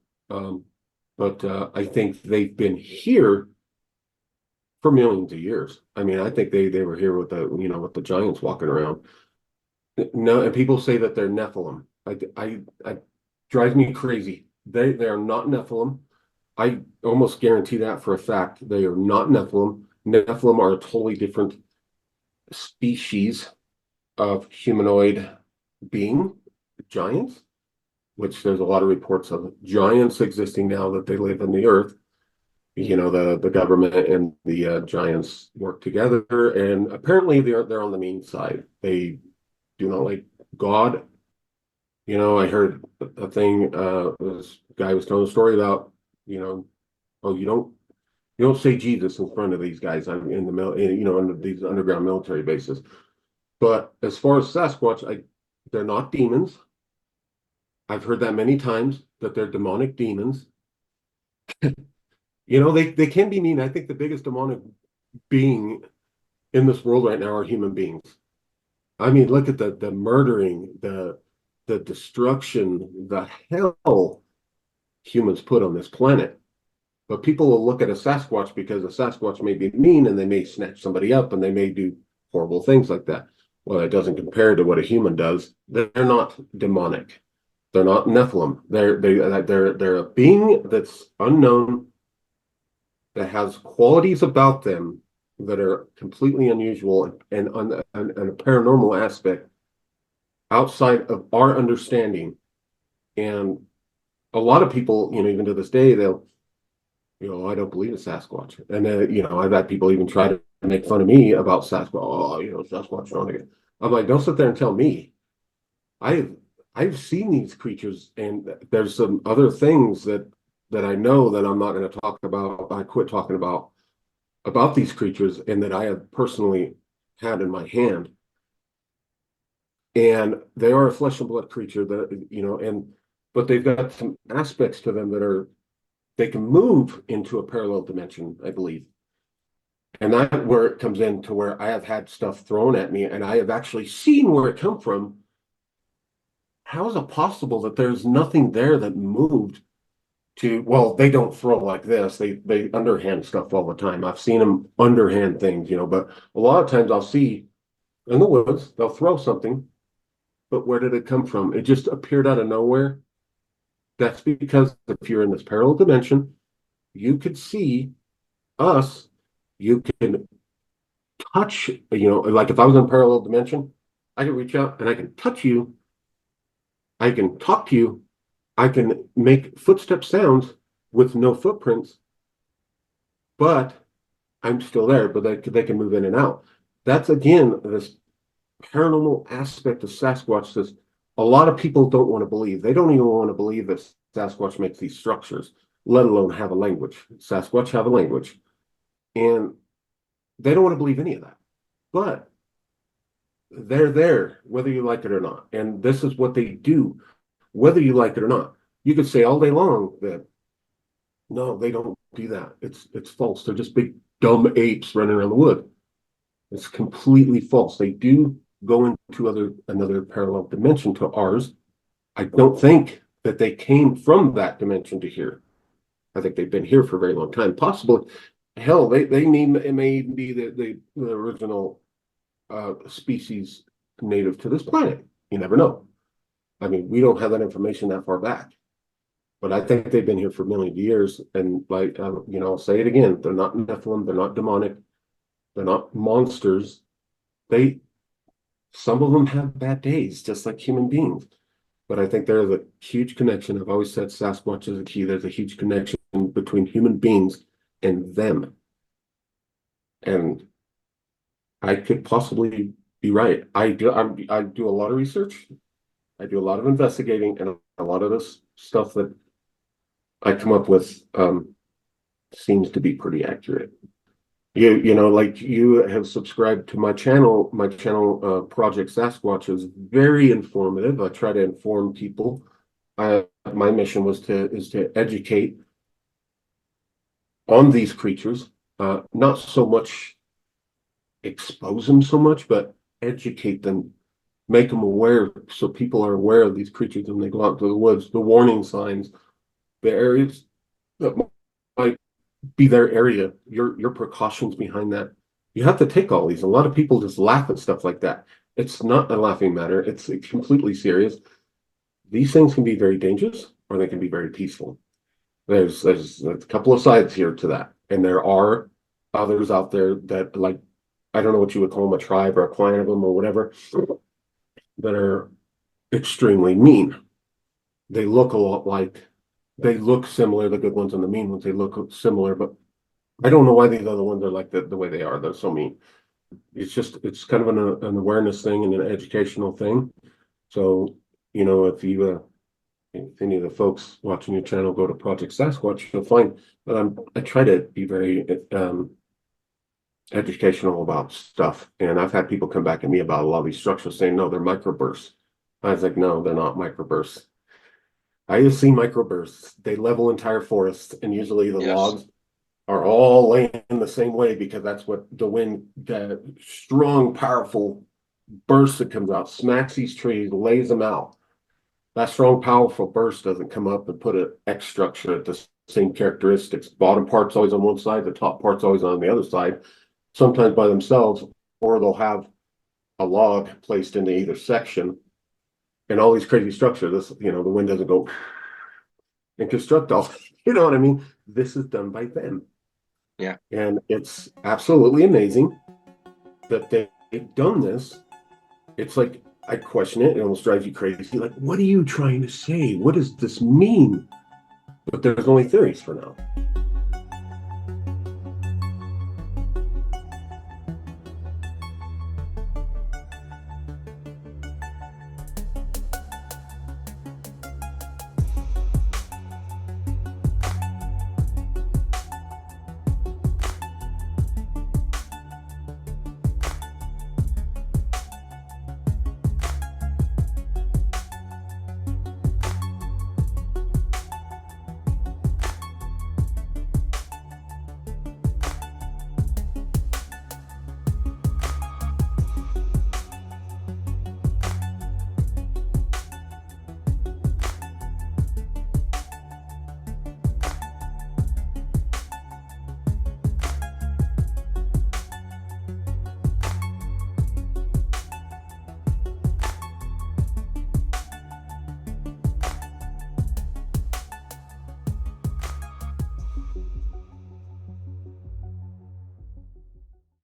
But I think they've been here for millions of years. I mean, I think they were here with the giants walking around. No, and people say that they're Nephilim. I drives me crazy. They are not Nephilim. I almost guarantee that for a fact. They are not Nephilim. Nephilim are a totally different species of humanoid being, giants, which there's a lot of reports of giants existing now that they live in the earth. The government and the giants work together, and apparently they're on the mean side. They do not like God. I heard a thing. This guy was telling a story about, oh, you don't say Jesus in front of these guys in in these underground military bases. But as far as Sasquatch, they're not demons. I've heard that many times, that they're demonic demons. They can be mean. I think the biggest demonic being in this world right now are human beings. I mean, look at the murdering, the destruction, the hell humans put on this planet. But people will look at a Sasquatch because a Sasquatch may be mean and they may snatch somebody up and they may do horrible things like that. Well, it doesn't compare to what a human does. They're not demonic. They're not Nephilim. They're a being that's unknown, that has qualities about them that are completely unusual and a paranormal aspect outside of our understanding. And a lot of people, even to this day, they'll, I don't believe in Sasquatch. And then, I've had people even try to make fun of me about Sasquatch. Oh, Sasquatch wrong again. I'm like, don't sit there and tell me. I've seen these creatures, and there's some other things that I know that I'm not going to talk about. I quit talking about these creatures, and that I have personally had in my hand. And they are a flesh and blood creature that, but they've got some aspects to them that they can move into a parallel dimension, I believe. And that's where it comes into where I have had stuff thrown at me and I have actually seen where it come from. How is it possible that there's nothing there that moved well, they don't throw like this. They underhand stuff all the time. I've seen them underhand things, but a lot of times I'll see in the woods, they'll throw something, but where did it come from? It just appeared out of nowhere. That's because if you're in this parallel dimension, you could see us. You can touch, like if I was in a parallel dimension, I can reach out and I can touch you. I can talk to you. I can make footstep sounds with no footprints, but I'm still there, but they can move in and out. That's again, this paranormal aspect of Sasquatch that a lot of people don't want to believe. They don't even want to believe that Sasquatch makes these structures, let alone have a language. Sasquatch have a language. And they don't want to believe any of that. But they're there, whether you like it or not. And this is what they do, whether you like it or not. You could say all day long that, no, they don't do that. It's false. They're just big, dumb apes running around the wood. It's completely false. They do go into another parallel dimension to ours. I don't think that they came from that dimension to here. I think they've been here for a very long time. Possibly, hell, it may even be the original species native to this planet. You never know. I mean, we don't have that information that far back. But I think they've been here for millions of years. And like, I'll say it again, they're not Nephilim, they're not demonic, they're not monsters. Some of them have bad days, just like human beings. But I think there's a huge connection. I've always said Sasquatch is a key. There's a huge connection between human beings and them. And I could possibly be right. I do a lot of research. I do a lot of investigating, and a lot of this stuff that I come up with seems to be pretty accurate. Like you have subscribed to my channel. Project Sasquatch is very informative. I try to inform people. My mission is to educate on these creatures, not so much expose them so much, but educate them, make them aware, so people are aware of these creatures when they go out to the woods, the warning signs, the areas that might be their area, your precautions behind that. You have to take all these. A lot of people just laugh at stuff like that. It's not a laughing matter. It's completely serious. These things can be very dangerous, or they can be very peaceful. There's a couple of sides here to that, and there are others out there that, like, I don't know what you would call them, a tribe or a clan of them or whatever, that are extremely mean. They look a lot like, they look similar, the good ones and the mean ones, they look similar, but I don't know why these other ones are like the way they are. They're so mean. It's kind of an awareness thing and an educational thing. So, if any of the folks watching your channel go to Project Sasquatch, you'll find that I try to be very educational about stuff. And I've had people come back at me about a lot of these structures saying, no, they're microbursts. I was like, no, they're not microbursts. I have seen microbursts. They level entire forests, and usually the logs are all laying in the same way, because that's what the wind, the strong, powerful burst that comes out, smacks these trees, lays them out. That strong, powerful burst doesn't come up and put an X structure at the same characteristics. Bottom part's always on one side, the top part's always on the other side, sometimes by themselves, or they'll have a log placed into either section. And all these crazy structures, the wind doesn't go and construct all, you know what I mean? This is done by them. Yeah. And it's absolutely amazing that they've done this. It's like, I question it. It almost drives you crazy. Like, what are you trying to say? What does this mean? But there's only theories for now.